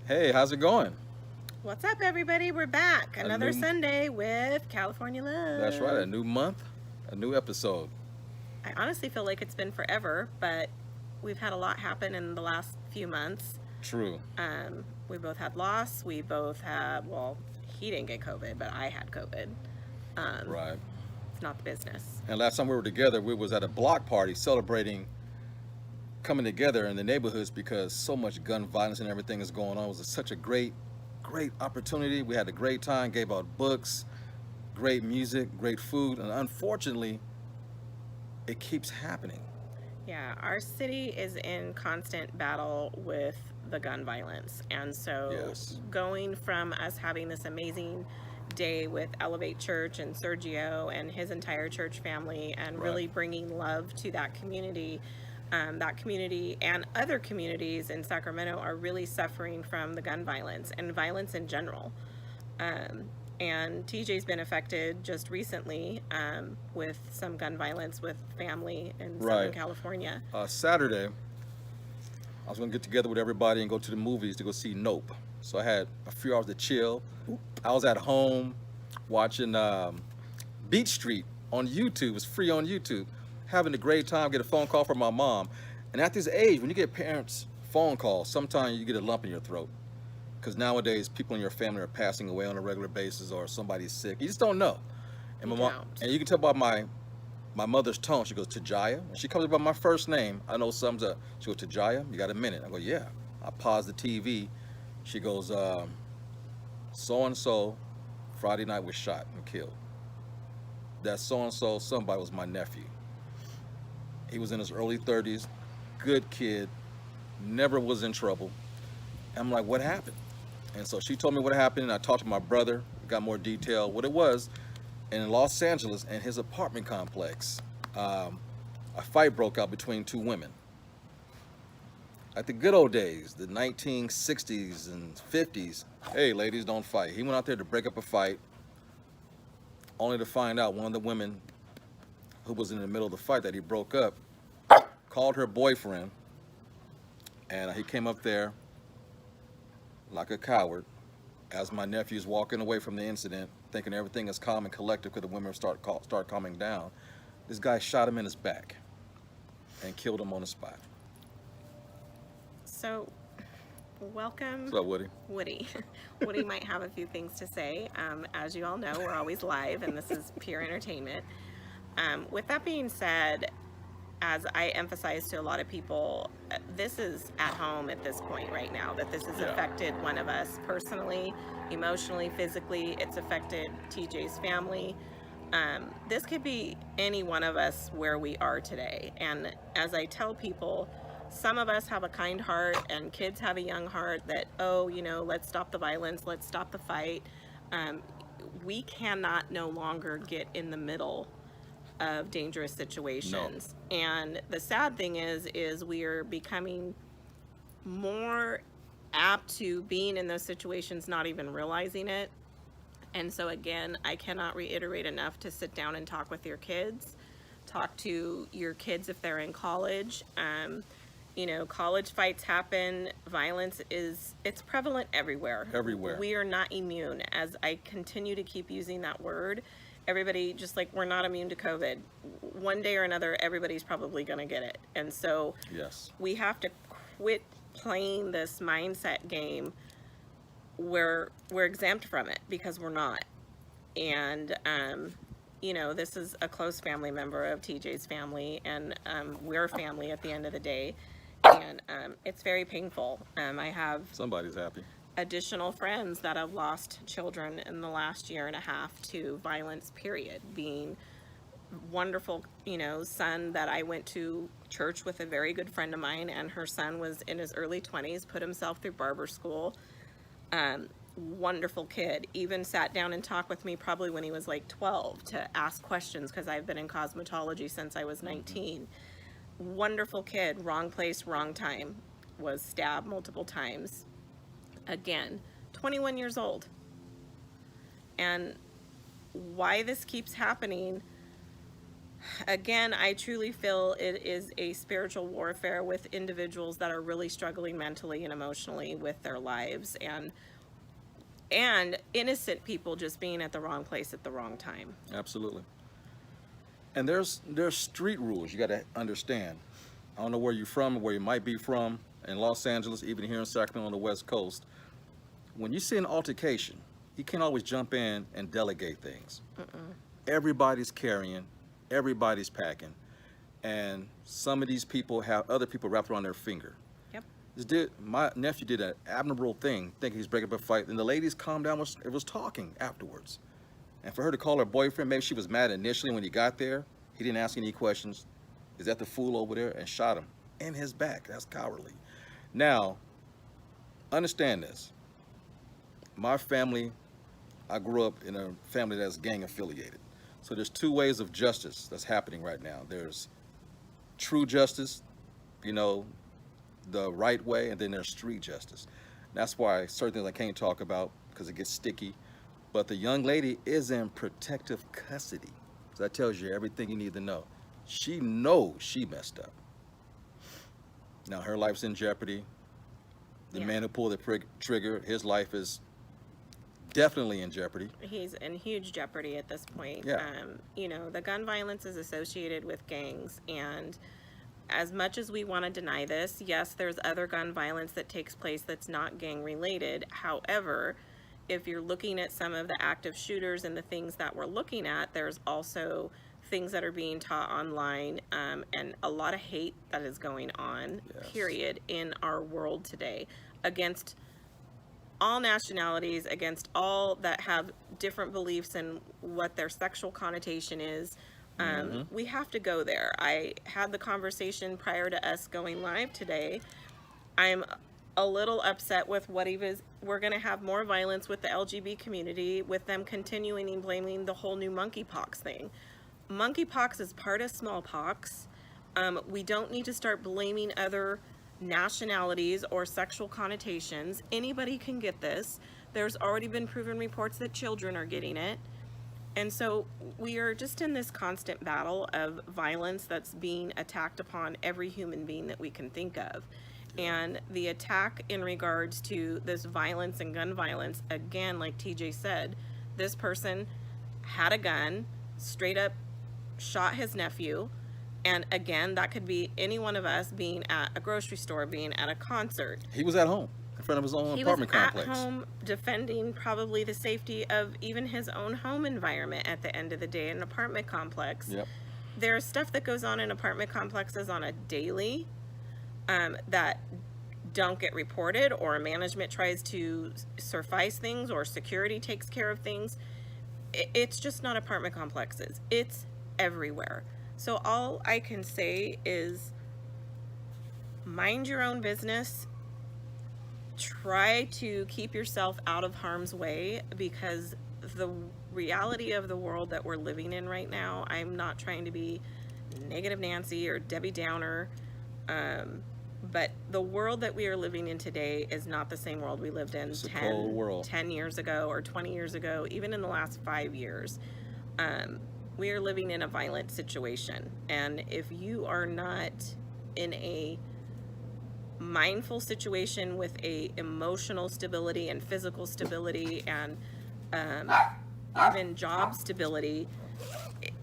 Hey, how's it going? What's up, everybody? We're back. A Another new, Sunday with California that's right, a Love. new month, a new episode. I honestly feel like it's been forever, but we've had a lot happen in the last few months. True, We both had loss. We both had, well, he didn't get COVID, but I had COVID. Um, right. it's not the business. And last time we were together, we was at a block party celebrating coming together in the neighborhoods because so much gun violence and everything is going on. It was such a great opportunity. We had a great time, gave out books, great music, great food, and unfortunately, it keeps happening. Yeah, our city is in constant battle with the gun violence. And so Yes, going from us having this amazing day with Elevate Church and Sergio and his entire church family and right, really bringing love to that community and other communities in Sacramento are really suffering from the gun violence and violence in general. Um, and TJ's been affected just recently with some gun violence with family in Southern right. California. Saturday, I was gonna get together with everybody and go to the movies to go see Nope. So I had a few hours to chill. I was at home watching Beach Street on YouTube. It's free on YouTube. Having a great time. Get a phone call from my mom. And at this age, when you get parents' phone calls, sometimes you get a lump in your throat because nowadays people in your family are passing away on a regular basis or somebody's sick. You just don't know. And You my mom, don't. and you can tell by my mother's tone. She goes, Tajaya. And she comes up by my first name. I know something's up. She goes, Tajaya, you got a minute? I go, yeah. I pause the TV. She goes, so and so Friday night was shot and killed. That so and so somebody was my nephew. He was in his early 30s, good kid, never was in trouble. I'm like, what happened? And so she told me what happened, and I talked to my brother, got more detail what it was. And in Los Angeles, in his apartment complex, um, a fight broke out between two women. Like the good old days, the 1960s and 50s. Hey, ladies, don't fight. He went out there to break up a fight, only to find out one of the women who was in the middle of the fight that he broke up called her boyfriend, and he came up there like a coward as my nephew's walking away from the incident, thinking everything is calm and collected because the women start calming down. This guy shot him in his back and killed him on the spot. So, welcome, What's up, Woody? Woody. Woody might have a few things to say. As you all know, we're always live, and this is pure entertainment. With that being said, as I emphasize to a lot of people, this is at home at this point right now, that this has Yeah. affected one of us personally, emotionally, physically. It's affected TJ's family. This could be any one of us where we are today. And as I tell people, some of us have a kind heart and kids have a young heart that, oh, let's stop the violence, let's stop the fight. Um, we cannot no longer get in the middle of dangerous No. situations. And the sad thing is we are becoming more apt to being in those situations, not even realizing it. And so again, I cannot reiterate enough to sit down and talk with your kids. Talk to your kids if they're in college. College fights happen. It's prevalent everywhere. Everywhere. We are not immune. As I continue to keep using that word, everybody, just like we're not immune to COVID. One day or another, everybody's probably going to get it. And so Yes. we have to quit playing this mindset game where we're exempt from it, because we're not. And this is a close family member of TJ's family, and we're family at the end of the day. And it's very painful. I have Somebody's happy. additional friends that have lost children in the last year and a half to violence, period. Being wonderful, son that I went to church with, a very good friend of mine, and her son was in his early 20s, put himself through barber school. Wonderful kid, even sat down and talked with me probably when he was like 12 to ask questions, because I've been in cosmetology since I was 19. Wonderful kid, wrong place, wrong time, was stabbed multiple times. Again, 21 years old. And why this keeps happening, Again, I truly feel it is a spiritual warfare with individuals that are really struggling mentally and emotionally with their lives, and innocent people just being at the wrong place at the wrong time. Absolutely. And there's street rules you got to understand. I don't know where you're from or where you might be from in Los Angeles, even here in Sacramento on the West Coast. When you see an altercation, you can't always jump in and delegate things. Everybody's carrying, everybody's packing, and some of these people have other people wrapped around their finger. Yep. My nephew did an admirable thing, thinking he's breaking up a fight, and the ladies calmed down, was talking afterwards. And for her to call her boyfriend, maybe she was mad initially when he got there. He didn't ask any questions. Is that the fool over there? And shot him in his back. That's cowardly. Now, understand this. My family, I grew up in a family that's gang affiliated. So there's two ways of justice that's happening right now. There's true justice, you know, the right way, and then there's street justice. That's why certain things I can't talk about because it gets sticky. But the young lady is in protective custody. So that tells you everything you need to know. She knows she messed up. Now her life's in jeopardy. The Yeah. man who pulled the trigger, his life is definitely in jeopardy. He's in huge jeopardy at this point. Yeah. You know, the gun violence is associated with gangs, and as much as we want to deny this, yes, there's other gun violence that takes place that's not gang related. However, if you're looking at some of the active shooters and the things that we're looking at, there's also things that are being taught online, and a lot of hate that is going on, Yes. period, in our world today against all nationalities, against all that have different beliefs and what their sexual connotation is. We have to go there. I had the conversation prior to us going live today. I'm a little upset with what we're going to have more violence with the LGBT community, with them continuing and blaming the whole new monkeypox thing. Monkeypox is part of smallpox. We don't need to start blaming other nationalities or sexual connotations. Anybody can get this. There's already been proven reports that children are getting it. And so we are just in this constant battle of violence that's being attacked upon every human being that we can think of. And the attack in regards to this violence and gun violence, again, like TJ said, this person had a gun, straight up shot his nephew. And again, that could be any one of us being at a grocery store, being at a concert. He was at home in front of his own apartment complex. He was at home defending probably the safety of even his own home environment at the end of the day in an apartment complex. Yep. There's stuff that goes on in apartment complexes on a daily that don't get reported, or management tries to suffice things, or security takes care of things. It's just not apartment complexes. It's everywhere. So all I can say is mind your own business. Try to keep yourself out of harm's way, because the reality of the world that we're living in right now, I'm not trying to be negative Nancy or Debbie Downer, but the world that we are living in today is not the same world we lived in It's a cold world. 10 years ago or 20 years ago, even in the last 5 years. We are living in a violent situation, and if you are not in a mindful situation with a emotional stability and physical stability and even job stability,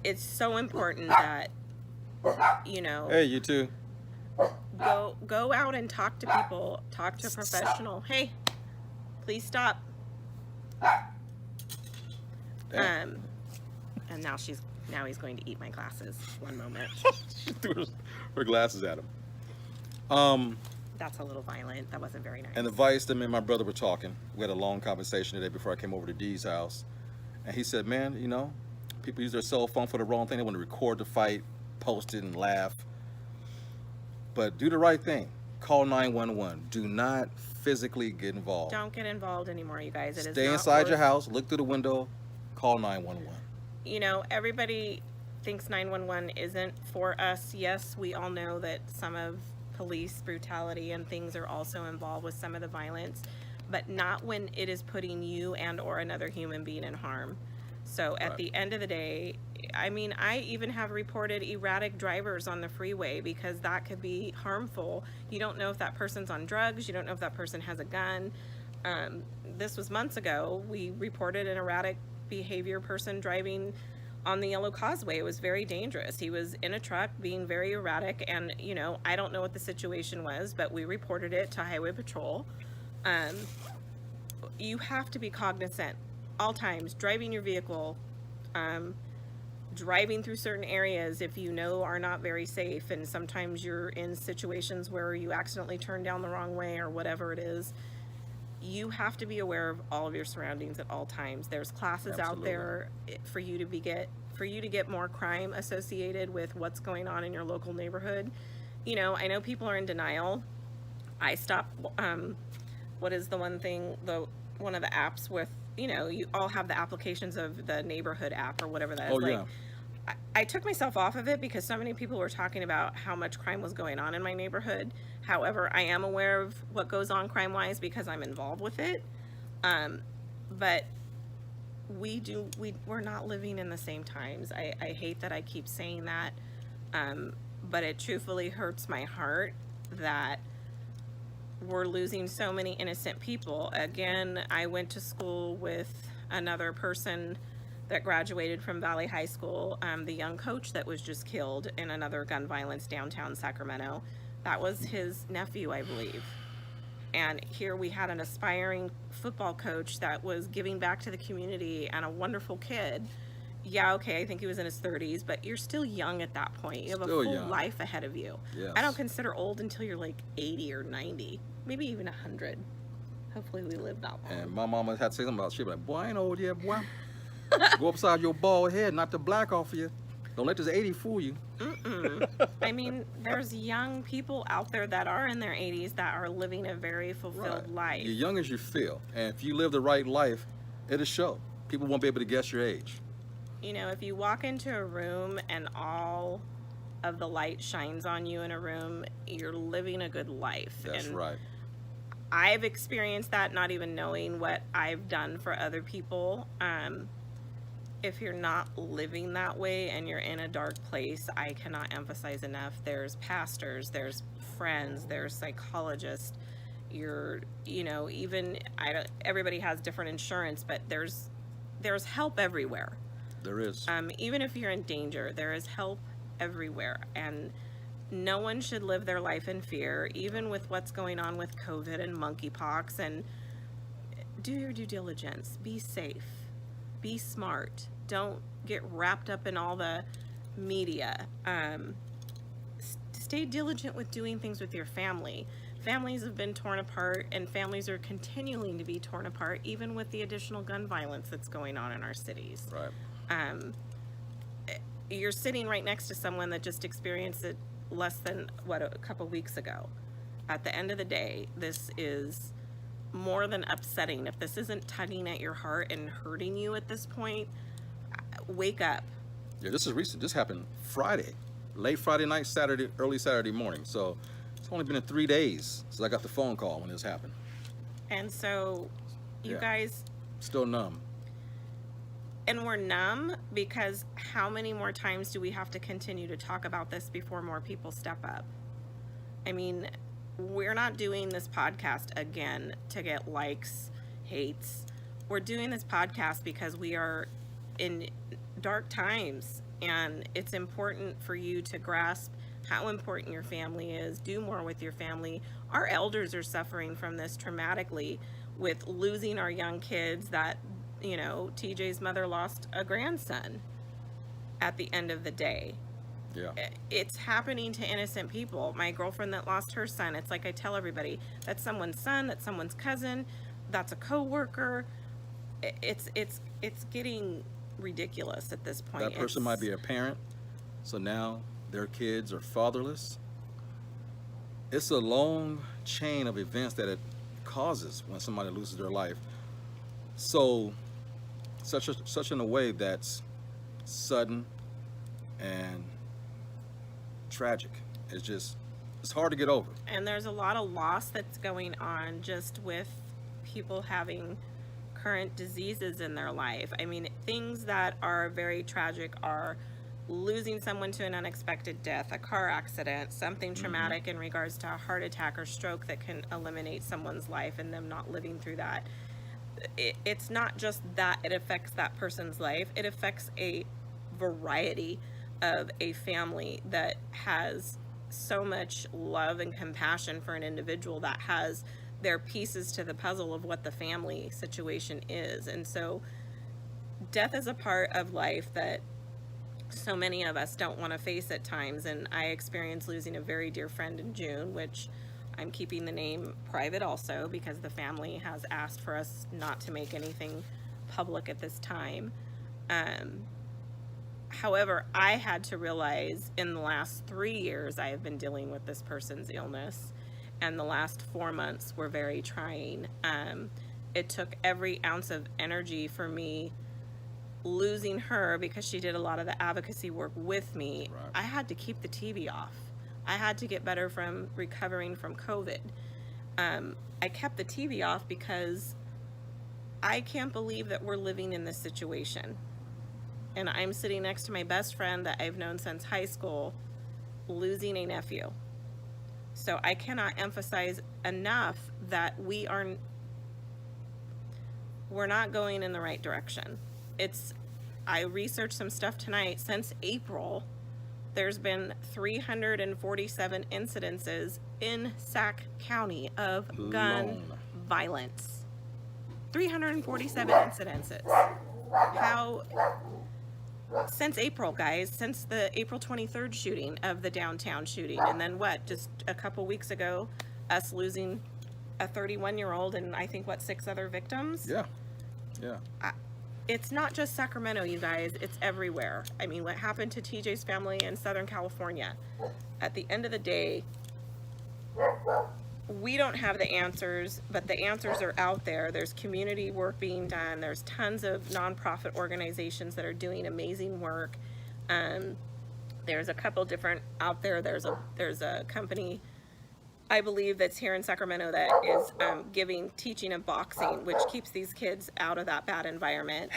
it's so important that, you know, Hey, you too. go out and talk to people, talk to a professional. Hey, please stop. Damn. And now he's going to eat my glasses. One moment. She threw her glasses at him. That's a little violent. That wasn't very nice. And the vice that me and my brother were talking. We had a long conversation today before I came over to Dee's house. And he said, man, you know, people use their cell phone for the wrong thing. They want to record the fight, post it, and laugh. But do the right thing. Call 911. Do not physically get involved. Don't get involved anymore, you guys. It is Stay not inside your worth- house, look through the window, call 911. You know, everybody thinks 911 isn't for us. Yes, we all know that some of police brutality and things are also involved with some of the violence, but not when it is putting you and or another human being in harm. So at Right. the end of the day, I mean, I even have reported erratic drivers on the freeway because that could be harmful. You don't know if that person's on drugs. You don't know if that person has a gun. Um, this was months ago. We reported an erratic behavior person driving on the Yellow Causeway. It was very dangerous. He was in a truck being very erratic, and I don't know what the situation was, but we reported it to Highway Patrol. Um, you have to be cognizant all times driving your vehicle, driving through certain areas if you know are not very safe, and sometimes you're in situations where you accidentally turn down the wrong way or whatever it is. You have to be aware of all of your surroundings at all times. There's classes out Absolutely. there for you to get more crime associated with what's going on in your local neighborhood. I know people are in denial. I stopped what is the one of the apps with, you all have the applications of the neighborhood app or whatever that is. Oh, yeah. I took myself off of it because so many people were talking about how much crime was going on in my neighborhood. However, I am aware of what goes on crime-wise because I'm involved with it. But we're not living in the same times. I hate that I keep saying that, but it truthfully hurts my heart that we're losing so many innocent people. Again, I went to school with another person that graduated from Valley High School, the young coach that was just killed in another gun violence downtown Sacramento. That was his nephew, I believe. And here we had an aspiring football coach that was giving back to the community and a wonderful kid. Yeah, okay, I think he was in his 30s, but you're still young at that point. You have a Still full young. life ahead of you. Yes. I don't consider old until you're like 80 or 90, maybe even 100. Hopefully we live that long. And my mama had to say something about it. She'd be like, boy, I ain't old yet, boy. Go upside your bald head, not the black off of you. Don't let this 80 fool you. I mean, there's young people out there that are in their 80s that are living a very fulfilled life. You're young as you feel. And if you live the right life, it'll show. People won't be able to guess your age. If you walk into a room and all of the light shines on you in a room, you're living a good life. That's And right. I've experienced that, not even knowing what I've done for other people. If you're not living that way and you're in a dark place, I cannot emphasize enough. There's pastors, there's friends, there's psychologists. Everybody has different insurance, but there's help everywhere. There is. Even if you're in danger, there is help everywhere. And no one should live their life in fear, even with what's going on with COVID and monkeypox. And do your due diligence. Be safe. Be smart. Don't get wrapped up in all the media. Stay diligent with doing things with your family. Families have been torn apart, and families are continuing to be torn apart, even with the additional gun violence that's going on in our cities. Right. You're sitting right next to someone that just experienced it less than, a couple weeks ago. At the end of the day, this is more than upsetting. If this isn't tugging at your heart and hurting you at this point, wake up. Yeah, this is recent. This happened Friday. Late Friday night, early Saturday morning. So it's only been 3 days since I got the phone call when this happened. And so you Yeah. guys, Still numb. and we're numb because how many more times do we have to continue to talk about this before more people step up? I mean, we're not doing this podcast again to get likes, hates. We're doing this podcast because we are in dark times, and it's important for you to grasp how important your family is. Do more with your family. Our elders are suffering from this traumatically with losing our young kids. That TJ's mother lost a grandson at the end of the day. Yeah. It's happening to innocent people. My girlfriend that lost her son, it's like I tell everybody, that's someone's son, that's someone's cousin, that's a coworker. It's getting ridiculous at this point. That person might be a parent, so now their kids are fatherless. It's a long chain of events that it causes when somebody loses their life. So such in a way that's sudden and tragic. It's hard to get over. And there's a lot of loss that's going on just with people having current diseases in their life. I mean, things that are very tragic are losing someone to an unexpected death, a car accident, something traumatic in regards to a heart attack or stroke that can eliminate someone's life and them not living through that. It's not just that it affects that person's life, it affects a variety of a family that has so much love and compassion for an individual, that has their pieces to the puzzle of what the family situation is. And so death is a part of life that so many of us don't want to face at times. And I experienced losing a very dear friend in June, which I'm keeping the name private also because the family has asked for us not to make anything public at this time. However, I had to realize in the last 3 years I have been dealing with this person's illness, and the last 4 months were very trying. It took every ounce of energy for me losing her, because she did a lot of the advocacy work with me. Right. I had to keep the TV off. I had to get better from recovering from COVID. I kept the TV off because I can't believe that we're living in this situation. And I'm sitting next to my best friend that I've known since high school, losing a nephew. So I cannot emphasize enough that we're not going in the right direction. I researched some stuff tonight. Since April, there's been 347 incidences in Sac County of gun violence. 347 incidences. Since April, guys, since the April 23rd shooting of the downtown shooting. And then just a couple weeks ago, us losing a 31-year-old and I think 6 other victims? Yeah. It's not just Sacramento, you guys, it's everywhere. I mean, what happened to TJ's family in Southern California? At the end of the day, we don't have the answers, but the answers are out there. There's community work being done. There's tons of nonprofit organizations that are doing amazing work. There's a couple different out there. There's a company, I believe, that's here in Sacramento that is teaching of boxing, which keeps these kids out of that bad environment.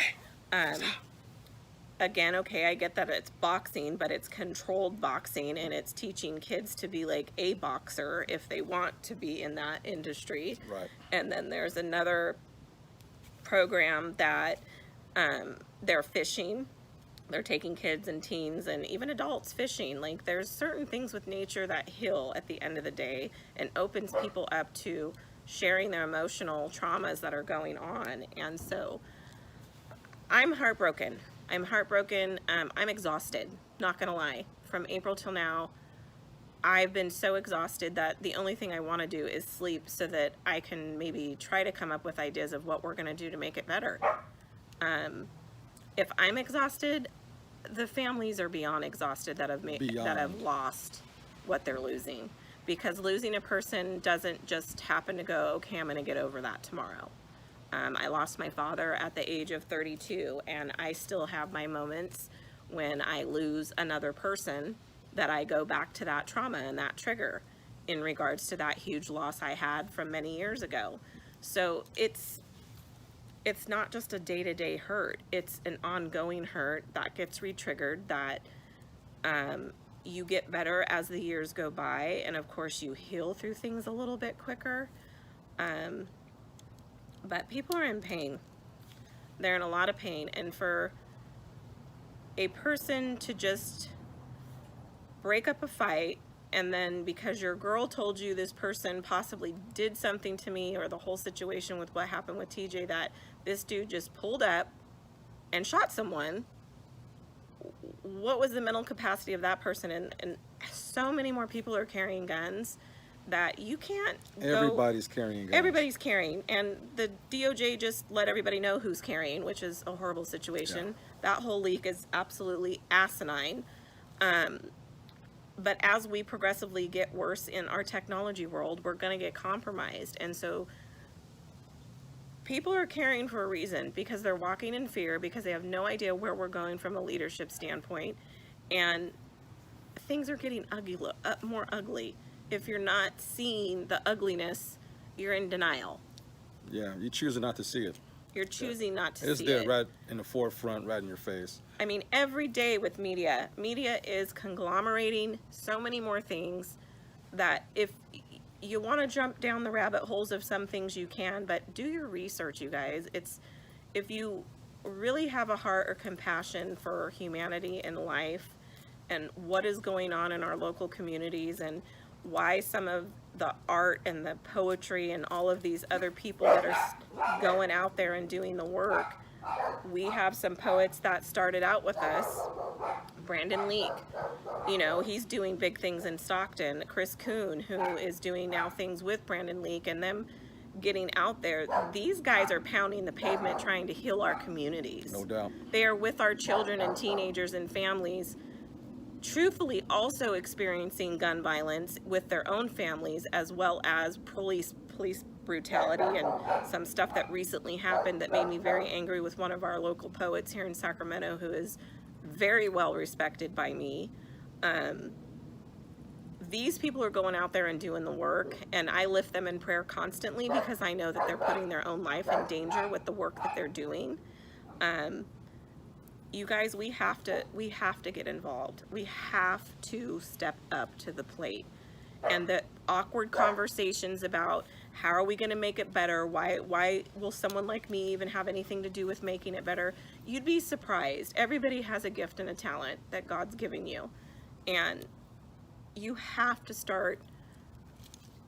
Again, okay, I get that it's boxing, but it's controlled boxing, and it's teaching kids to be like a boxer if they want to be in that industry. Right. And then there's another program that they're fishing. They're taking kids and teens and even adults fishing. Like, there's certain things with nature that heal at the end of the day and opens people up to sharing their emotional traumas that are going on. And so I'm heartbroken. I'm exhausted, not gonna lie. From April till now, I've been so exhausted that the only thing I want to do is sleep so that I can maybe try to come up with ideas of what we're gonna do to make it better. If I'm exhausted, the families are beyond exhausted that have lost what they're losing. Because losing a person doesn't just happen to go, okay, I'm gonna get over that tomorrow. I lost my father at the age of 32, and I still have my moments when I lose another person that I go back to that trauma and that trigger in regards to that huge loss I had from many years ago. So it's not just a day-to-day hurt, it's an ongoing hurt that gets re-triggered, that you get better as the years go by, and of course you heal through things a little bit quicker. But people are in pain. They're in a lot of pain. And for a person to just break up a fight, and then because your girl told you this person possibly did something to me, or the whole situation with what happened with TJ, that this dude just pulled up and shot someone, what was the mental capacity of that person? And so many more people are carrying guns that you can't Everybody's carrying guns. Everybody's carrying, and the DOJ just let everybody know who's carrying, which is a horrible situation. Yeah. That whole leak is absolutely asinine. But as we progressively get worse in our technology world, we're going to get compromised. And so people are carrying for a reason, because they're walking in fear, because they have no idea where we're going from a leadership standpoint. And things are getting more ugly. If you're not seeing the ugliness, you're in denial. Yeah, you're choosing not to see it. You're choosing not to It's see there it. right in the forefront, right in your face. I mean, every day with media is conglomerating so many more things that if you want to jump down the rabbit holes of some things you can, but do your research, you guys. It's if you really have a heart or compassion for humanity and life and what is going on in our local communities and why some of the art and the poetry and all of these other people that are going out there and doing the work. We have some poets that started out with us. Brandon Leake, you know, he's doing big things in Stockton. Chris Kuhn, who is doing now things with Brandon Leake and them getting out there. These guys are pounding the pavement trying to heal our communities. No doubt. They are with our children and teenagers and families, truthfully also experiencing gun violence with their own families, as well as police brutality and some stuff that recently happened that made me very angry with one of our local poets here in Sacramento, who is very well respected by me. These people are going out there and doing the work, and I lift them in prayer constantly because I know that they're putting their own life in danger with the work that they're doing. You guys, we have to get involved. We have to step up to the plate. And the awkward conversations about how are we going to make it better? Why will someone like me even have anything to do with making it better? You'd be surprised. Everybody has a gift and a talent that God's giving you. And you have to start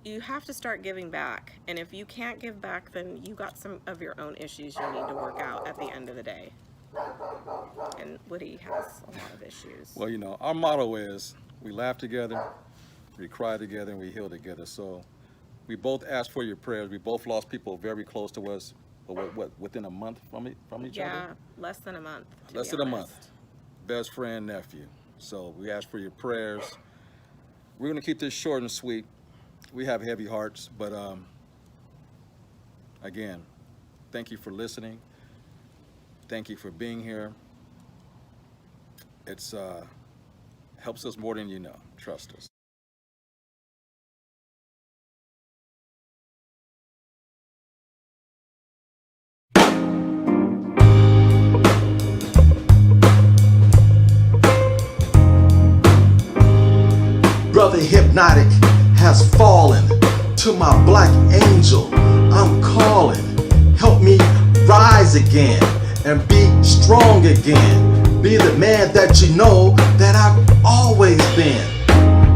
giving back. And if you can't give back, then you got some of your own issues you need to work out at the end of the day. And Woody has a lot of issues. Well, you know, our motto is we laugh together, we cry together, and we heal together. So we both ask for your prayers. We both lost people very close to us, but what within a month from each other? Yeah, less than a month. Less than a month. Best friend, nephew. So we ask for your prayers. We're going to keep this short and sweet. We have heavy hearts, but again, thank you for listening. Thank you for being here. It's helps us more than you know. Trust us. Brother Hypnotic has fallen to my black angel. I'm calling, help me rise again and be strong again. Be the man that you know that I've always been.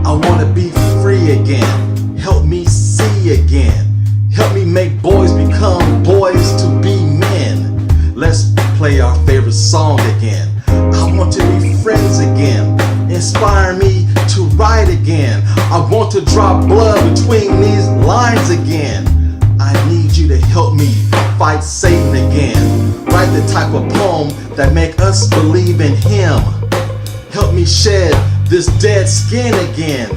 I want to be free again. Help me see again. Help me make boys become boys to be men. Let's play our favorite song again. I want to be friends again. Inspire me to write again. I want to drop blood between these lines again. I need you to help me fight Satan again. Write the type of poem that make us believe in him. Help me shed this dead skin again.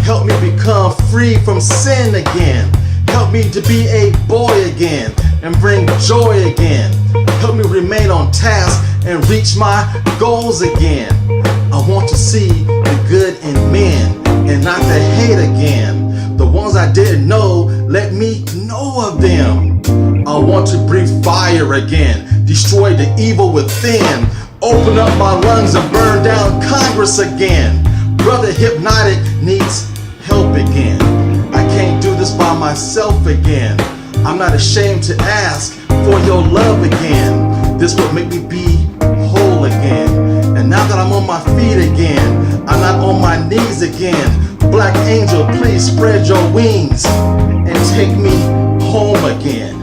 Help me become free from sin again. Help me to be a boy again and bring joy again. Help me remain on task and reach my goals again. I want to see the good in men and not the hate again. The ones I didn't know, let me know of them. I want to breathe fire again, destroy the evil within, open up my lungs and burn down Congress again. Brother Hypnotic needs help again. I can't do this by myself again. I'm not ashamed to ask for your love again. This will make me be whole again. And now that I'm on my feet again, I'm not on my knees again. Black angel, please spread your wings and take me home again.